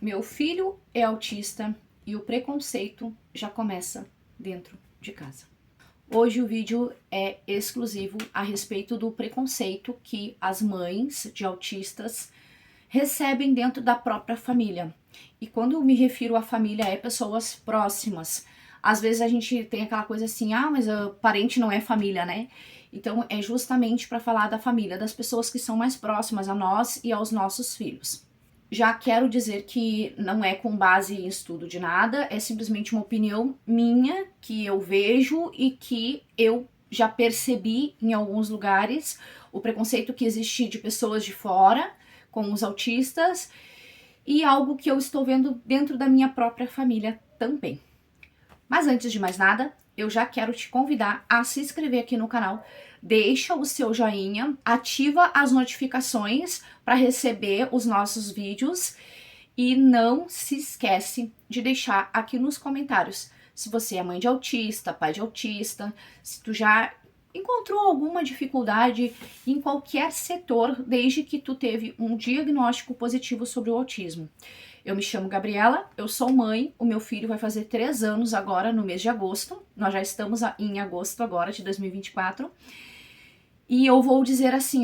Meu filho é autista e o preconceito já começa dentro de casa. Hoje o vídeo é exclusivo a respeito do preconceito que as mães de autistas recebem dentro da própria família. E quando eu me refiro à família, é pessoas próximas. Às vezes a gente tem aquela coisa assim, mas o parente não é família, né? Então é justamente para falar da família, das pessoas que são mais próximas a nós e aos nossos filhos. Já quero dizer que não é com base em estudo de nada, é simplesmente uma opinião minha que eu vejo e que eu já percebi em alguns lugares o preconceito que existe de pessoas de fora com os autistas e algo que eu estou vendo dentro da minha própria família também. Mas antes de mais nada, eu já quero te convidar a se inscrever aqui no canal, deixa o seu joinha, ativa as notificações para receber os nossos vídeos e não se esquece de deixar aqui nos comentários se você é mãe de autista, pai de autista, se tu já encontrou alguma dificuldade em qualquer setor desde que tu teve um diagnóstico positivo sobre o autismo. Eu me chamo Gabriela, eu sou mãe, o meu filho vai fazer 3 anos agora no mês de agosto, nós já estamos em agosto agora de 2024, e eu vou dizer assim,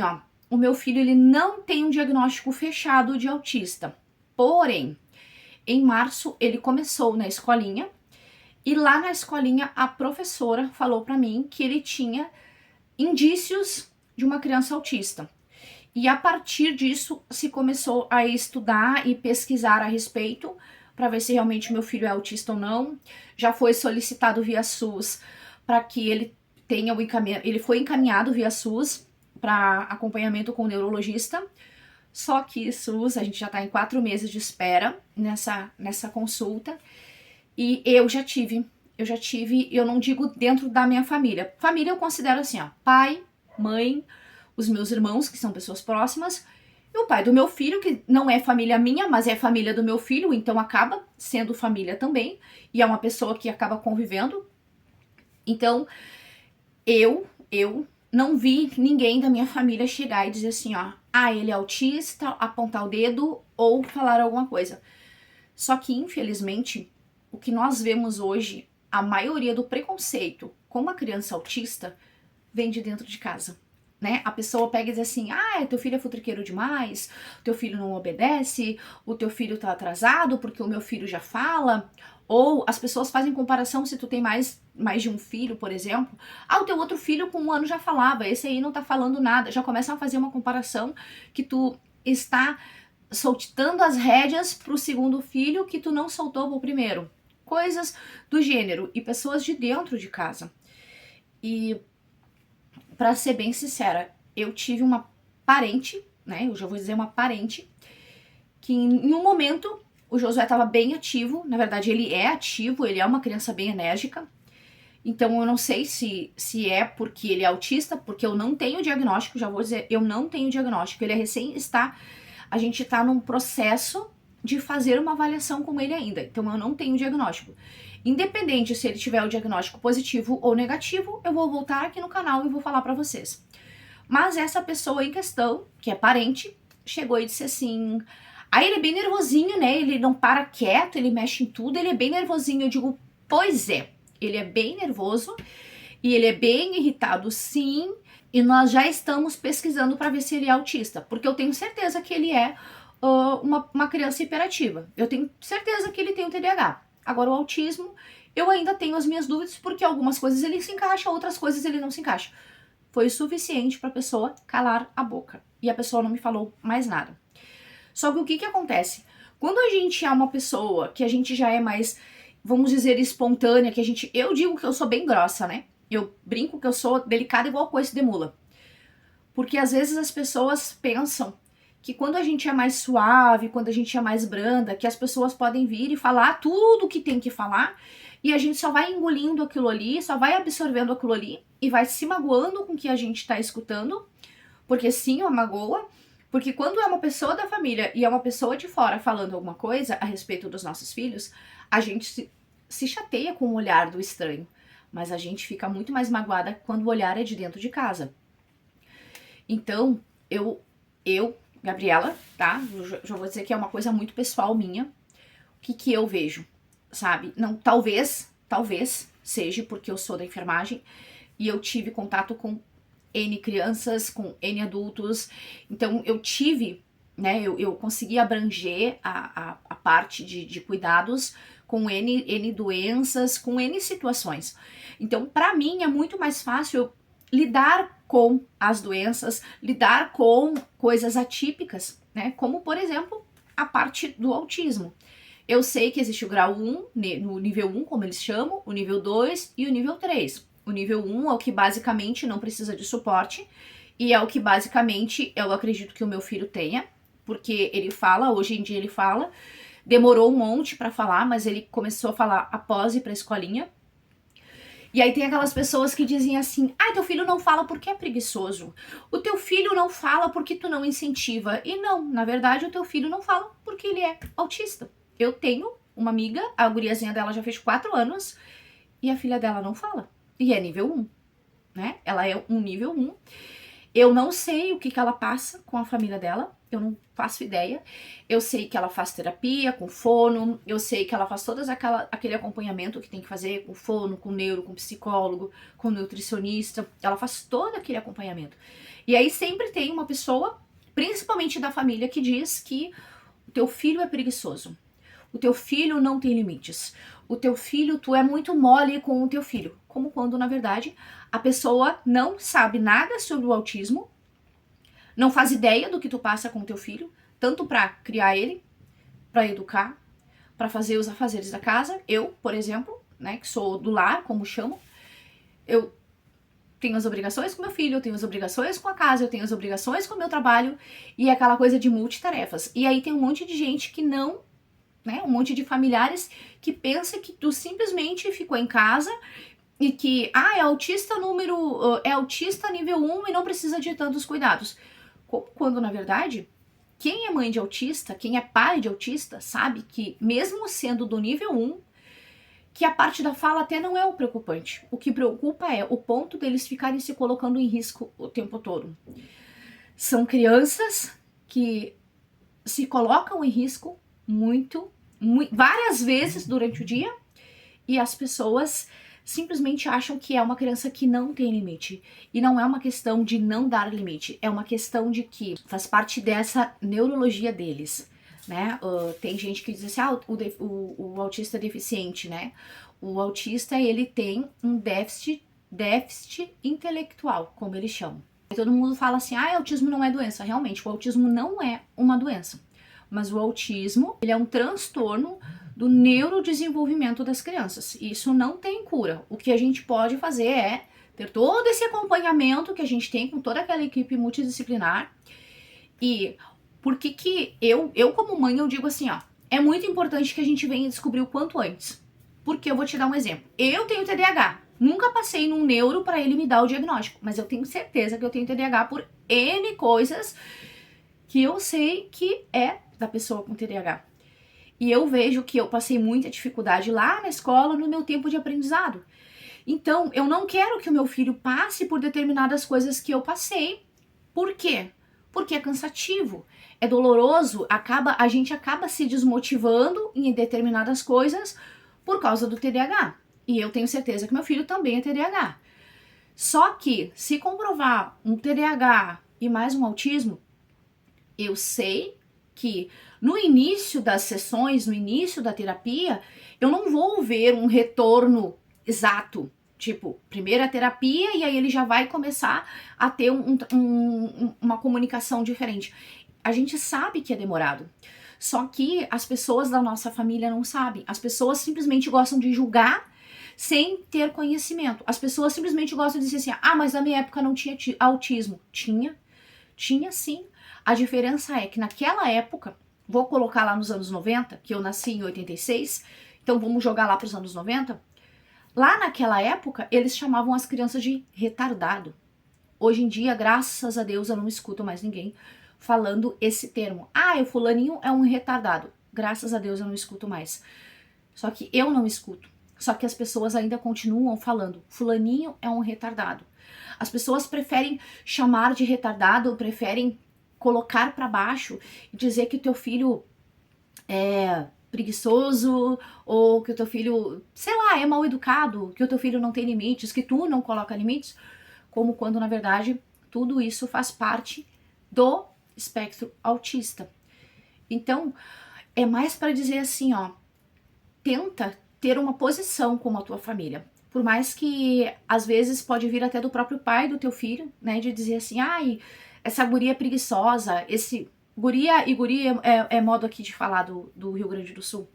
o meu filho ele não tem um diagnóstico fechado de autista, porém, em março ele começou na escolinha, e lá na escolinha a professora falou para mim que ele tinha indícios de uma criança autista. E a partir disso se começou a estudar e pesquisar a respeito para ver se realmente meu filho é autista ou não. Já foi solicitado via SUS para que ele tenha o encaminhamento. Ele foi encaminhado via SUS para acompanhamento com o neurologista. Só que SUS, a gente já está em 4 meses de espera nessa consulta. E eu já tive, eu não digo dentro da minha família. Família eu considero assim, pai, mãe, os meus irmãos, que são pessoas próximas, e o pai do meu filho, que não é família minha, mas é família do meu filho, então acaba sendo família também, e é uma pessoa que acaba convivendo. Então, eu não vi ninguém da minha família chegar e dizer assim, ele é autista, apontar o dedo ou falar alguma coisa. Só que, infelizmente, o que nós vemos hoje, a maioria do preconceito com uma criança autista vem de dentro de casa. Né? A pessoa pega e diz assim, teu filho é futriqueiro demais, teu filho não obedece, o teu filho tá atrasado porque o meu filho já fala, ou as pessoas fazem comparação se tu tem mais de um filho, por exemplo, o teu outro filho com 1 ano já falava, esse aí não tá falando nada, já começam a fazer uma comparação que tu está soltando as rédeas pro segundo filho que tu não soltou pro primeiro, coisas do gênero, e pessoas de dentro de casa. E pra ser bem sincera, eu tive uma parente, né, eu já vou dizer uma parente, que em um momento o Josué estava bem ativo, na verdade ele é ativo, ele é uma criança bem enérgica, então eu não sei se é porque ele é autista, porque eu não tenho diagnóstico, já vou dizer, eu não tenho diagnóstico, ele é a gente tá num processo de fazer uma avaliação com ele ainda, então eu não tenho diagnóstico. Independente se ele tiver o diagnóstico positivo ou negativo, eu vou voltar aqui no canal e vou falar pra vocês. Mas essa pessoa em questão, que é parente, chegou e disse assim, ele é bem nervosinho, né, ele não para quieto, ele mexe em tudo, ele é bem nervosinho. Eu digo, pois é, ele é bem nervoso e ele é bem irritado sim, e nós já estamos pesquisando para ver se ele é autista, porque eu tenho certeza que ele é uma criança hiperativa, eu tenho certeza que ele tem o TDAH. Agora o autismo, eu ainda tenho as minhas dúvidas, porque algumas coisas ele se encaixa, outras coisas ele não se encaixa. Foi o suficiente para a pessoa calar a boca, e a pessoa não me falou mais nada. Só que o que acontece? Quando a gente é uma pessoa que a gente já é mais, vamos dizer, espontânea, eu digo que eu sou bem grossa, né? Eu brinco que eu sou delicada igual coice de mula. Porque às vezes as pessoas pensam que quando a gente é mais suave, quando a gente é mais branda, que as pessoas podem vir e falar tudo o que tem que falar, e a gente só vai engolindo aquilo ali, só vai absorvendo aquilo ali, e vai se magoando com o que a gente tá escutando, porque sim, uma magoa, porque quando é uma pessoa da família e é uma pessoa de fora falando alguma coisa a respeito dos nossos filhos, a gente se chateia com o olhar do estranho, mas a gente fica muito mais magoada quando o olhar é de dentro de casa. Então, eu Gabriela, tá? Já vou dizer que é uma coisa muito pessoal minha. que eu vejo, sabe? Não, talvez seja porque eu sou da enfermagem e eu tive contato com N crianças, com N adultos, então eu tive, né, eu consegui abranger a parte de cuidados com N doenças, com N situações. Então, para mim, é muito mais fácil lidar com as doenças, lidar com coisas atípicas, né, como, por exemplo, a parte do autismo. Eu sei que existe o grau 1, no nível 1, como eles chamam, o nível 2 e o nível 3. O nível 1 é o que basicamente não precisa de suporte e é o que basicamente eu acredito que o meu filho tenha, porque ele fala, hoje em dia ele fala, demorou um monte pra falar, mas ele começou a falar após ir pra escolinha. E aí tem aquelas pessoas que dizem assim, teu filho não fala porque é preguiçoso, o teu filho não fala porque tu não incentiva. E não, na verdade o teu filho não fala porque ele é autista. Eu tenho uma amiga, a guriazinha dela já fez 4 anos e a filha dela não fala. E é nível 1, né? Ela é um nível 1. Eu não sei o que ela passa com a família dela, eu não faço ideia. Eu sei que ela faz terapia com fono, eu sei que ela faz todo aquele acompanhamento que tem que fazer com fono, com neuro, com psicólogo, com nutricionista. Ela faz todo aquele acompanhamento. E aí sempre tem uma pessoa, principalmente da família, que diz que o teu filho é preguiçoso. O teu filho não tem limites. O teu filho, tu é muito mole com o teu filho. Como quando, na verdade, a pessoa não sabe nada sobre o autismo, não faz ideia do que tu passa com o teu filho, tanto para criar ele, para educar, para fazer os afazeres da casa. Eu, por exemplo, né, que sou do lar, como chamo, eu tenho as obrigações com meu filho, eu tenho as obrigações com a casa, eu tenho as obrigações com o meu trabalho, e é aquela coisa de multitarefas. E aí tem um monte de gente que não, né, um monte de familiares que pensa que tu simplesmente ficou em casa e que, é autista é autista nível 1 e não precisa de tantos cuidados. Quando, na verdade, quem é mãe de autista, quem é pai de autista, sabe que mesmo sendo do nível 1, que a parte da fala até não é o preocupante. O que preocupa é o ponto deles ficarem se colocando em risco o tempo todo. São crianças que se colocam em risco várias vezes durante o dia, e as pessoas simplesmente acham que é uma criança que não tem limite. E não é uma questão de não dar limite, é uma questão de que faz parte dessa neurologia deles, né? Tem gente que diz assim, o autista é deficiente, né? O autista, ele tem um déficit intelectual, como eles chamam. E todo mundo fala assim, autismo não é doença. Realmente, o autismo não é uma doença. Mas o autismo, ele é um transtorno do neurodesenvolvimento das crianças. Isso não tem cura. O que a gente pode fazer é ter todo esse acompanhamento que a gente tem com toda aquela equipe multidisciplinar. E por que eu como mãe, eu digo assim, é muito importante que a gente venha descobrir o quanto antes. Porque eu vou te dar um exemplo. Eu tenho TDAH. Nunca passei num neuro para ele me dar o diagnóstico, mas eu tenho certeza que eu tenho TDAH por N coisas que eu sei que é da pessoa com TDAH. E eu vejo que eu passei muita dificuldade lá na escola no meu tempo de aprendizado. Então, eu não quero que o meu filho passe por determinadas coisas que eu passei. Por quê? Porque é cansativo, é doloroso, a gente acaba se desmotivando em determinadas coisas por causa do TDAH. E eu tenho certeza que meu filho também é TDAH. Só que, se comprovar um TDAH e mais um autismo, eu sei que no início das sessões, no início da terapia, eu não vou ver um retorno exato. Tipo, primeira terapia e aí ele já vai começar a ter uma comunicação diferente. A gente sabe que é demorado. Só que as pessoas da nossa família não sabem. As pessoas simplesmente gostam de julgar sem ter conhecimento. As pessoas simplesmente gostam de dizer assim, mas na minha época não tinha autismo. Tinha sim. A diferença é que naquela época, vou colocar lá nos anos 90, que eu nasci em 86, então vamos jogar lá para os anos 90. Lá naquela época, eles chamavam as crianças de retardado. Hoje em dia, graças a Deus, eu não escuto mais ninguém falando esse termo. O fulaninho é um retardado. Graças a Deus, eu não escuto mais. Só que eu não escuto. Só que as pessoas ainda continuam falando, fulaninho é um retardado. As pessoas preferem chamar de retardado, preferem colocar para baixo e dizer que o teu filho preguiçoso, ou que o teu filho, sei lá, é mal educado, que o teu filho não tem limites, que tu não coloca limites, como quando na verdade tudo isso faz parte do espectro autista. Então, é mais para dizer assim, ó, tenta ter uma posição como a tua família. Por mais que às vezes pode vir até do próprio pai do teu filho, né, de dizer assim, ai, essa guria é preguiçosa, esse guria e guria é modo aqui de falar do Rio Grande do Sul.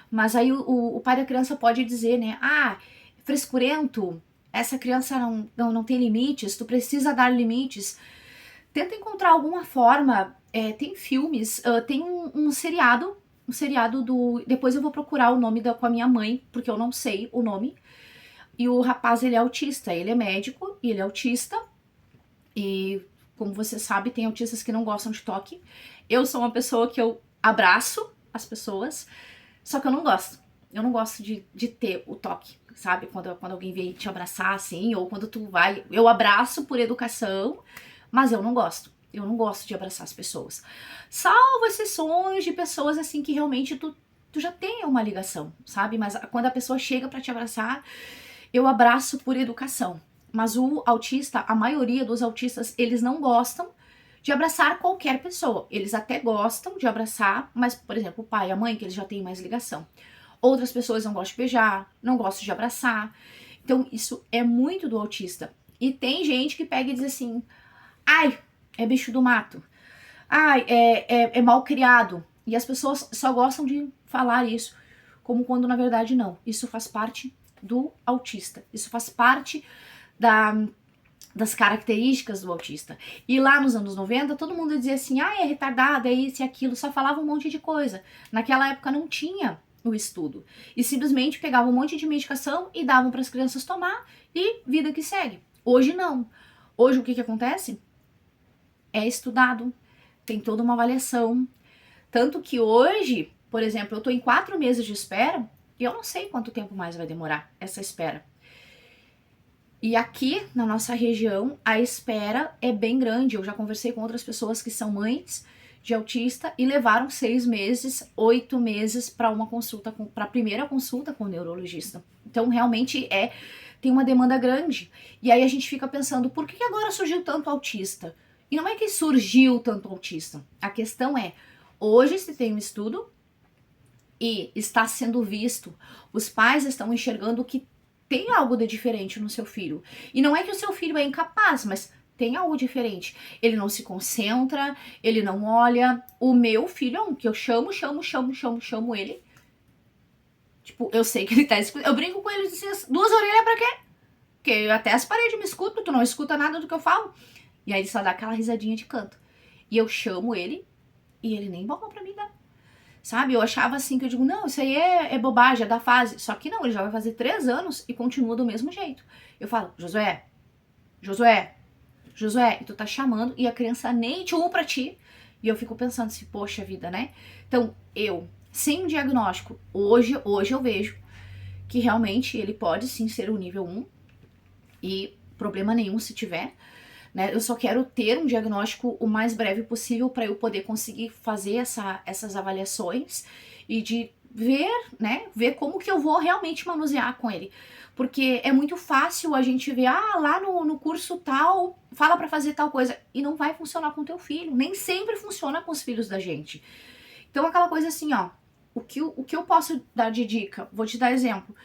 Mas aí o pai da criança pode dizer, né, ah, frescurento, essa criança não tem limites, tu precisa dar limites. Tenta encontrar alguma forma, tem filmes, tem um seriado do... Depois eu vou procurar o nome com a minha mãe, porque eu não sei o nome. E o rapaz, ele é autista, ele é médico e ele é autista. E, como você sabe, tem autistas que não gostam de toque. Eu sou uma pessoa que eu abraço as pessoas, só que eu não gosto. Eu não gosto de ter o toque, sabe? Quando alguém vem te abraçar, assim, ou quando tu vai... Eu abraço por educação, mas eu não gosto. Eu não gosto de abraçar as pessoas. Salvo exceções de pessoas, assim, que realmente tu já tem uma ligação, sabe? Mas quando a pessoa chega pra te abraçar, eu abraço por educação. Mas o autista, a maioria dos autistas, eles não gostam de abraçar qualquer pessoa. Eles até gostam de abraçar, mas, por exemplo, o pai e a mãe, que eles já têm mais ligação. Outras pessoas não gostam de beijar, não gostam de abraçar. Então, isso é muito do autista. E tem gente que pega e diz assim, ai, é bicho do mato. Ai, é mal criado. E as pessoas só gostam de falar isso, como quando na verdade não. Isso faz parte do autista. Isso faz parte das características do autista. E lá nos anos 90, todo mundo dizia assim, ah, é retardado, é isso e aquilo, só falava um monte de coisa. Naquela época não tinha o estudo. E simplesmente pegavam um monte de medicação e davam para as crianças tomar e vida que segue. Hoje não. Hoje o que acontece? É estudado, tem toda uma avaliação. Tanto que hoje, por exemplo, eu tô em 4 meses de espera e eu não sei quanto tempo mais vai demorar essa espera. E aqui na nossa região a espera é bem grande. Eu já conversei com outras pessoas que são mães de autista e levaram 6 meses, 8 meses para uma consulta, para a primeira consulta com o neurologista. Então realmente tem uma demanda grande. E aí a gente fica pensando, por que agora surgiu tanto autista? E não é que surgiu tanto autista. A questão é, hoje se tem um estudo e está sendo visto, os pais estão enxergando que tem algo de diferente no seu filho. E não é que o seu filho é incapaz, mas tem algo diferente. Ele não se concentra, ele não olha. O meu filho é um que eu chamo ele. Tipo, eu sei que ele tá escutando. Eu brinco com ele assim, 2 orelhas pra quê? Porque até as paredes me escutam, tu não escuta nada do que eu falo. E aí ele só dá aquela risadinha de canto. E eu chamo ele e ele nem bola pra mim dar. Sabe? Eu achava assim, que eu digo, não, isso aí é bobagem, é da fase. Só que não, ele já vai fazer 3 anos e continua do mesmo jeito. Eu falo, Josué, e tu tá chamando e a criança nem tchum pra ti. E eu fico pensando assim, poxa vida, né? Então, sem um diagnóstico, hoje eu vejo que realmente ele pode sim ser o nível 1 e problema nenhum se tiver. Né? Eu só quero ter um diagnóstico o mais breve possível para eu poder conseguir fazer essas avaliações e de ver, né, ver como que eu vou realmente manusear com ele. Porque é muito fácil a gente ver, lá no curso tal, fala para fazer tal coisa, e não vai funcionar com o teu filho. Nem sempre funciona com os filhos da gente. Então aquela coisa assim, ó, o que eu posso dar de dica? Vou te dar exemplo.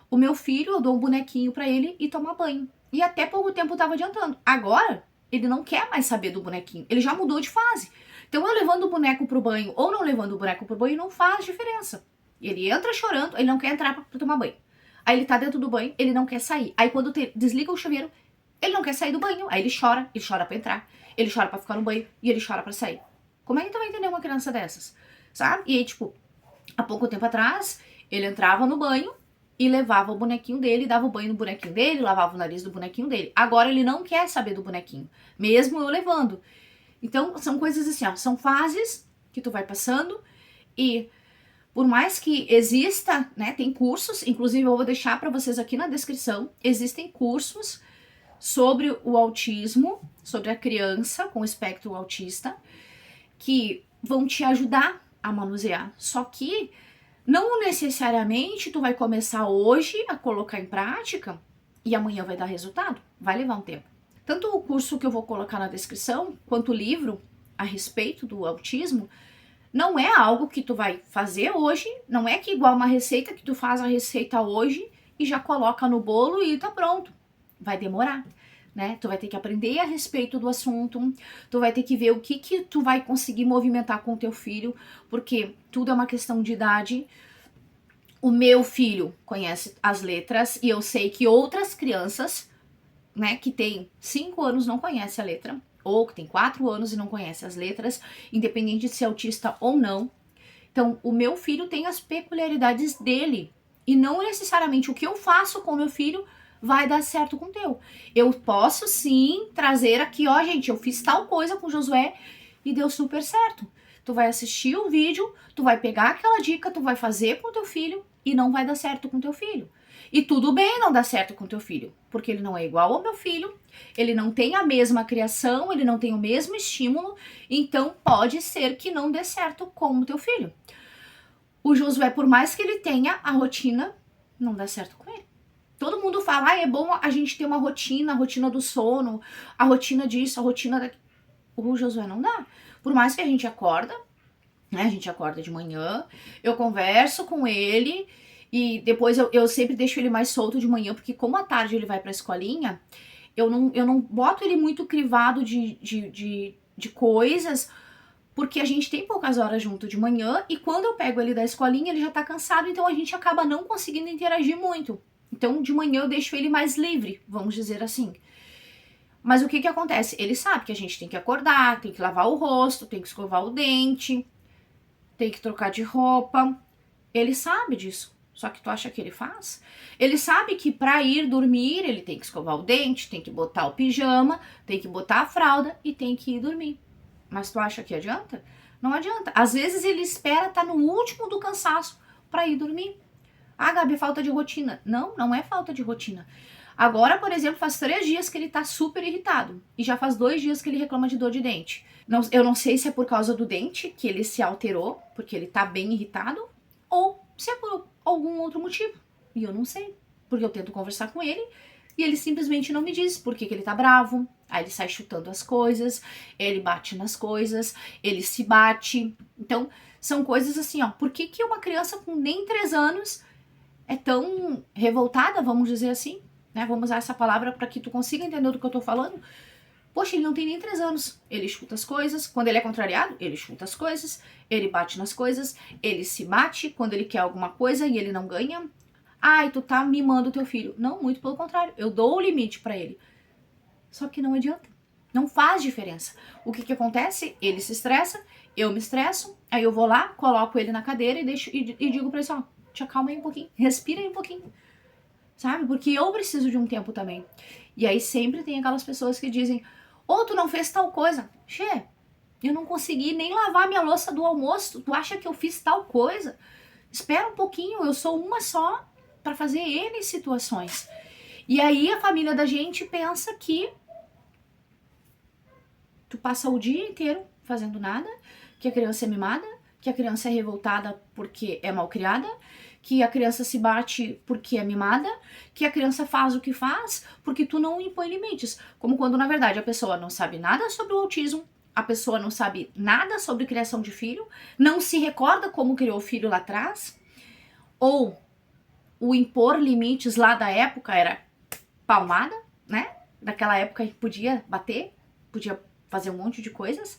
O meu filho, eu dou um bonequinho para ele e tomar banho. E até pouco tempo tava adiantando. Agora, ele não quer mais saber do bonequinho. Ele já mudou de fase. Então, eu levando o boneco pro banho ou não levando o boneco pro banho não faz diferença. Ele entra chorando, ele não quer entrar pra tomar banho. Aí ele tá dentro do banho, ele não quer sair. Aí quando desliga o chuveiro, ele não quer sair do banho. Aí ele chora pra entrar, ele chora pra ficar no banho e ele chora pra sair. Como é que tu vai entender uma criança dessas? Sabe? E aí, tipo, há pouco tempo atrás, ele entrava no banho e levava o bonequinho dele, dava o banho no bonequinho dele, lavava o nariz do bonequinho dele. Agora ele não quer saber do bonequinho, mesmo eu levando. Então, são coisas assim, ó, são fases que tu vai passando e por mais que exista, né, tem cursos, inclusive eu vou deixar para vocês aqui na descrição, existem cursos sobre o autismo, sobre a criança com espectro autista, que vão te ajudar a manusear. Só que Não necessariamente tu vai começar hoje a colocar em prática e amanhã vai dar resultado. Vai levar um tempo. Tanto o curso que eu vou colocar na descrição, quanto o livro a respeito do autismo, não é algo que tu vai fazer hoje, não é que igual uma receita que tu faz a receita hoje e já coloca no bolo e tá pronto. Vai demorar, né? Tu vai ter que aprender a respeito do assunto, tu vai ter que ver o que tu vai conseguir movimentar com o teu filho, porque tudo é uma questão de idade. O meu filho conhece as letras e eu sei que outras crianças, né, que tem 5 anos não conhecem a letra, ou que tem 4 anos e não conhece as letras, independente de ser autista ou não. Então, o meu filho tem as peculiaridades dele, e não necessariamente o que eu faço com o meu filho vai dar certo com o teu. Eu posso sim trazer aqui, ó, gente, eu fiz tal coisa com o Josué e deu super certo. Tu vai assistir o vídeo, tu vai pegar aquela dica, tu vai fazer com o teu filho e não vai dar certo com o teu filho. E tudo bem não dar certo com o teu filho, porque ele não é igual ao meu filho, ele não tem a mesma criação, ele não tem o mesmo estímulo, então pode ser que não dê certo com o teu filho. O Josué, por mais que ele tenha a rotina, não dá certo com ele. Todo mundo fala, é bom a gente ter uma rotina, a rotina do sono, a rotina disso, a rotina daquilo. O Josué não dá. Por mais que a gente acorda, né? A gente acorda de manhã, eu converso com ele e depois eu sempre deixo ele mais solto de manhã, porque como à tarde ele vai pra escolinha, eu não boto ele muito crivado de coisas, porque a gente tem poucas horas junto de manhã e quando eu pego ele da escolinha, ele já tá cansado, então a gente acaba não conseguindo interagir muito. Então de manhã eu deixo ele mais livre, vamos dizer assim. Mas o que acontece? Ele sabe que a gente tem que acordar, tem que lavar o rosto, tem que escovar o dente, tem que trocar de roupa. Ele sabe disso. Só que tu acha que ele faz? Ele sabe que para ir dormir, ele tem que escovar o dente, tem que botar o pijama, tem que botar a fralda e tem que ir dormir. Mas tu acha que adianta? Não adianta. Às vezes ele espera estar no último do cansaço para ir dormir. Ah, Gabi, é falta de rotina. Não, não é falta de rotina. Agora, por exemplo, faz 3 dias que ele tá super irritado. E já faz 2 dias que ele reclama de dor de dente. Eu não sei se é por causa do dente que ele se alterou, porque ele tá bem irritado, ou se é por algum outro motivo. E eu não sei. Porque eu tento conversar com ele e ele simplesmente não me diz por que ele tá bravo. Aí ele sai chutando as coisas, ele bate nas coisas, ele se bate. Então, são coisas assim, ó. Por que uma criança com nem 3 anos é tão revoltada, vamos dizer assim? Né? Vamos usar essa palavra para que tu consiga entender do que eu tô falando. Poxa, ele não tem nem 3 anos. Ele chuta as coisas. Quando ele é contrariado, ele chuta as coisas. Ele bate nas coisas. Ele se bate quando ele quer alguma coisa e ele não ganha. Ai, tu tá mimando o teu filho. Não, muito pelo contrário. Eu dou o limite para ele. Só que não adianta. Não faz diferença. O que acontece? Ele se estressa, eu me estresso, aí eu vou lá, coloco ele na cadeira e digo pra ele assim, ó, te acalma aí um pouquinho, respira aí um pouquinho. Sabe? Porque eu preciso de um tempo também. E aí sempre tem aquelas pessoas que dizem, tu não fez tal coisa. Che, eu não consegui nem lavar minha louça do almoço. Tu acha que eu fiz tal coisa? Espera um pouquinho, eu sou uma só para fazer N situações. E aí a família da gente pensa que tu passa o dia inteiro fazendo nada, que a criança é mimada, que a criança é revoltada porque é malcriada, que a criança se bate porque é mimada, que a criança faz o que faz porque tu não impõe limites. Como quando, na verdade, a pessoa não sabe nada sobre o autismo, a pessoa não sabe nada sobre criação de filho, não se recorda como criou o filho lá atrás, ou o impor limites lá da época era palmada, né? Naquela época a gente podia bater, podia fazer um monte de coisas.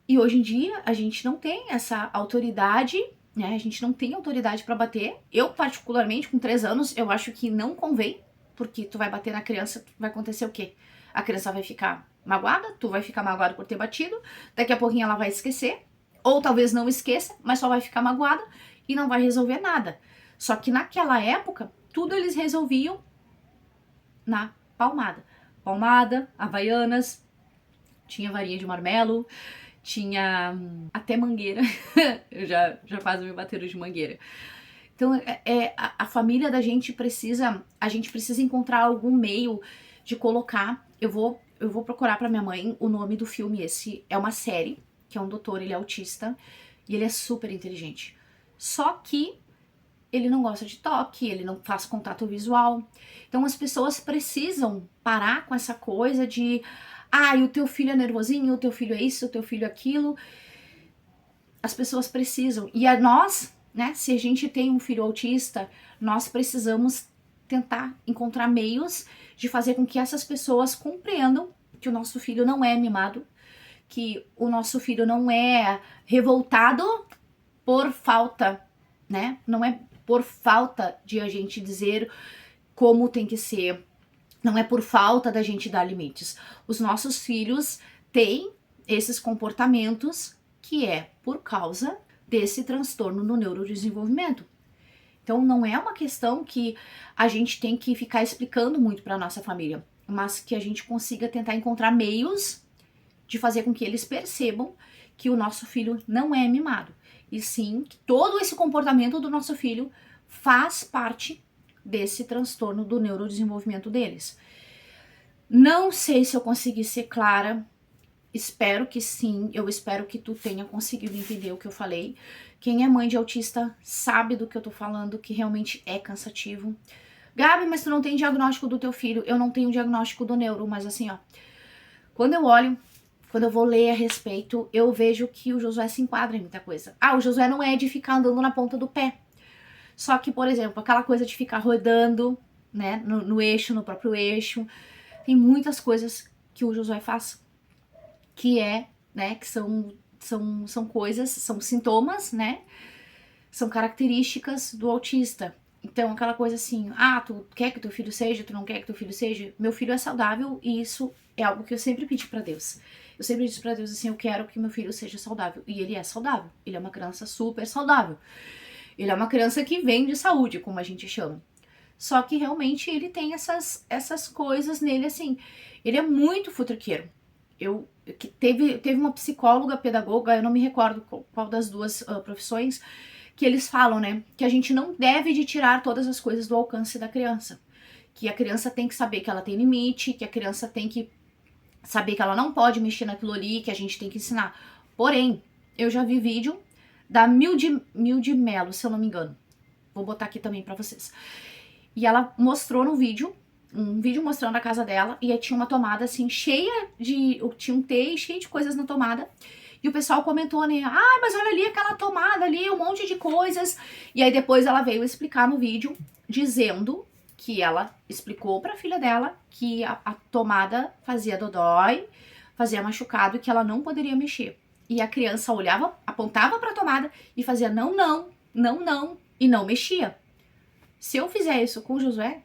E hoje em dia a gente não tem essa autoridade, né? A gente não tem autoridade para bater. Eu, particularmente, com 3 anos, eu acho que não convém, porque tu vai bater na criança, vai acontecer o quê? A criança vai ficar magoada, tu vai ficar magoado por ter batido, daqui a pouquinho ela vai esquecer, ou talvez não esqueça, mas só vai ficar magoada e não vai resolver nada. Só que naquela época, tudo eles resolviam na palmada. Palmada, havaianas, tinha varinha de marmelo, tinha até mangueira. Eu já quase me bateram de mangueira. Então, a família da gente precisa, a gente precisa encontrar algum meio de colocar. Eu vou procurar pra minha mãe o nome do filme. Esse é uma série, que é um doutor, ele é autista, e ele é super inteligente. Só que ele não gosta de toque, ele não faz contato visual. Então as pessoas precisam parar com essa coisa de e o teu filho é nervosinho, o teu filho é isso, o teu filho é aquilo. As pessoas precisam. E a nós, né, se a gente tem um filho autista, nós precisamos tentar encontrar meios de fazer com que essas pessoas compreendam que o nosso filho não é mimado, que o nosso filho não é revoltado por falta, né? Não é por falta de a gente dizer como tem que ser, não é por falta da gente dar limites. Os nossos filhos têm esses comportamentos que é por causa desse transtorno no neurodesenvolvimento. Então não é uma questão que a gente tem que ficar explicando muito para nossa família, mas que a gente consiga tentar encontrar meios de fazer com que eles percebam que o nosso filho não é mimado, e sim que todo esse comportamento do nosso filho faz parte desse transtorno do neurodesenvolvimento deles. Não sei se eu consegui ser clara, espero que sim, eu espero que tu tenha conseguido entender o que eu falei. Quem é mãe de autista sabe do que eu tô falando, que realmente é cansativo. Gabi, mas tu não tem diagnóstico do teu filho? Eu não tenho diagnóstico do neuro, mas assim, ó, quando eu olho, quando eu vou ler a respeito, eu vejo que o Josué se enquadra em muita coisa. O Josué não é de ficar andando na ponta do pé. Só que, por exemplo, aquela coisa de ficar rodando, né, no eixo, no próprio eixo, tem muitas coisas que o Josué faz, que é, né, que são coisas, são sintomas, né, são características do autista. Então, aquela coisa assim, tu quer que teu filho seja, tu não quer que teu filho seja. Meu filho é saudável e isso é algo que eu sempre pedi pra Deus. Eu sempre disse pra Deus assim, eu quero que meu filho seja saudável. E ele é saudável. Ele é uma criança super saudável. Ele é uma criança que vem de saúde, como a gente chama. Só que realmente ele tem essas coisas nele, assim. Ele é muito futriqueiro. Teve uma psicóloga, pedagoga, eu não me recordo qual das duas profissões, que eles falam, né, que a gente não deve de tirar todas as coisas do alcance da criança. Que a criança tem que saber que ela tem limite, que a criança tem que saber que ela não pode mexer naquilo ali, que a gente tem que ensinar. Porém, eu já vi vídeo da Milde Mello, se eu não me engano. Vou botar aqui também pra vocês. E ela mostrou no vídeo, um vídeo mostrando a casa dela, e aí tinha uma tomada assim, cheia de... tinha um T cheio de coisas na tomada. E o pessoal comentou, né, mas olha ali aquela tomada ali, um monte de coisas. E aí depois ela veio explicar no vídeo, dizendo que ela explicou pra filha dela que a tomada fazia dodói, fazia machucado e que ela não poderia mexer. E a criança olhava, apontava pra tomada e fazia não, não, não, não, e não mexia. Se eu fizer isso com o Josué,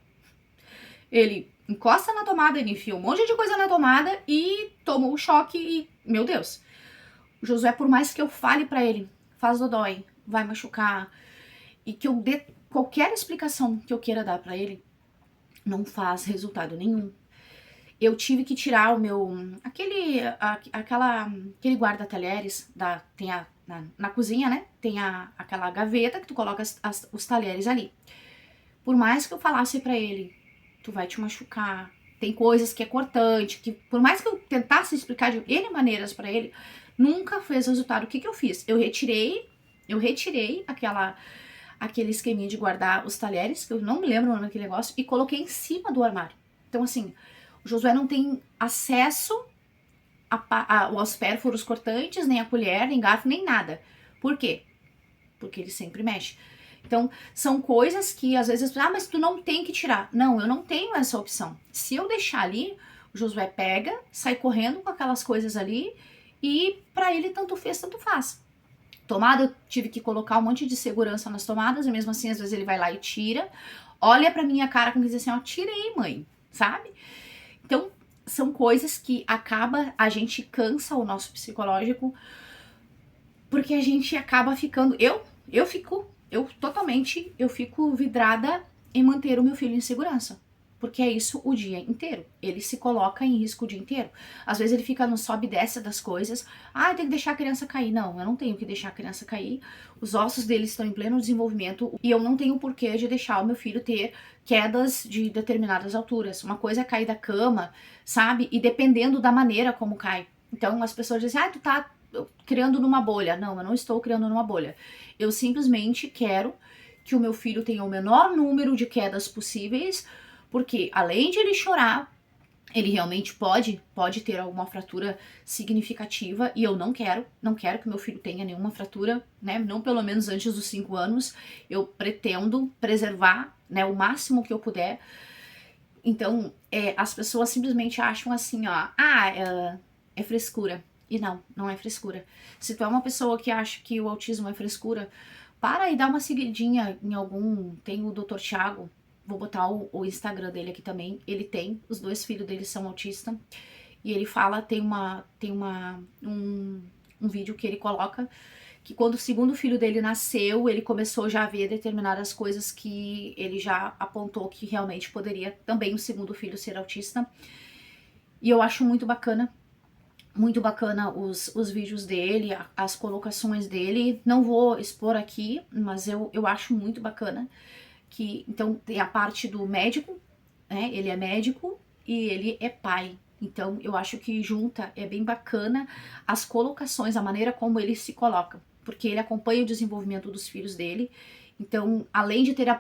ele encosta na tomada, ele enfia um monte de coisa na tomada e toma um choque e, meu Deus. O Josué, por mais que eu fale pra ele, faz dodói, vai machucar, e que eu dê qualquer explicação que eu queira dar pra ele, não faz resultado nenhum. Eu tive que tirar o meu... aquele guarda-talheres, tem na cozinha, né? Tem aquela gaveta que tu coloca os talheres ali. Por mais que eu falasse pra ele, tu vai te machucar, tem coisas que é cortante, que por mais que eu tentasse explicar de N maneiras pra ele, nunca fez resultado. O que eu fiz? Eu retirei aquele esqueminha de guardar os talheres, que eu não me lembro o nome daquele negócio, e coloquei em cima do armário. Então, assim, o Josué não tem acesso aos pérfuros cortantes, nem a colher, nem garfo, nem nada. Por quê? Porque ele sempre mexe. Então, são coisas que às vezes, mas tu não tem que tirar. Não, eu não tenho essa opção. Se eu deixar ali, o Josué pega, sai correndo com aquelas coisas ali e pra ele tanto fez, tanto faz. Tomada, eu tive que colocar um monte de segurança nas tomadas e mesmo assim, às vezes ele vai lá e tira. Olha pra minha cara como diz assim, tirei, mãe, sabe? Então, são coisas que a gente cansa o nosso psicológico, porque a gente acaba ficando... Eu fico vidrada em manter o meu filho em segurança. Porque é isso o dia inteiro. Ele se coloca em risco o dia inteiro. Às vezes ele fica no sobe e desce das coisas. Tem que deixar a criança cair. Não, eu não tenho que deixar a criança cair. Os ossos dele estão em pleno desenvolvimento e eu não tenho porquê de deixar o meu filho ter quedas de determinadas alturas. Uma coisa é cair da cama, sabe? E dependendo da maneira como cai. Então as pessoas dizem, tu tá criando numa bolha. Não, eu não estou criando numa bolha. Eu simplesmente quero que o meu filho tenha o menor número de quedas possíveis, porque além de ele chorar, ele realmente pode ter alguma fratura significativa, e eu não quero que meu filho tenha nenhuma fratura, né? Não pelo menos antes dos 5 anos. Eu pretendo preservar, né, o máximo que eu puder. Então, as pessoas simplesmente acham assim, ó, é frescura. E não é frescura. Se tu é uma pessoa que acha que o autismo é frescura, para e dá uma seguidinha em algum. Tem o Dr. Thiago, vou botar o Instagram dele aqui também. Ele tem, os 2 filhos dele são autistas. E ele fala, um vídeo que ele coloca que quando o segundo filho dele nasceu, ele começou já a ver determinadas coisas que ele já apontou que realmente poderia também o segundo filho ser autista. E eu acho muito bacana os vídeos dele, as colocações dele. Não vou expor aqui, mas eu acho muito bacana que, então, tem a parte do médico, né? Ele é médico e ele é pai. Então, eu acho que junta, é bem bacana as colocações, a maneira como ele se coloca, porque ele acompanha o desenvolvimento dos filhos dele. Então, além de ter a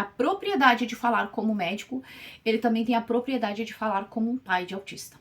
propriedade de falar como médico, ele também tem a propriedade de falar como um pai de autista.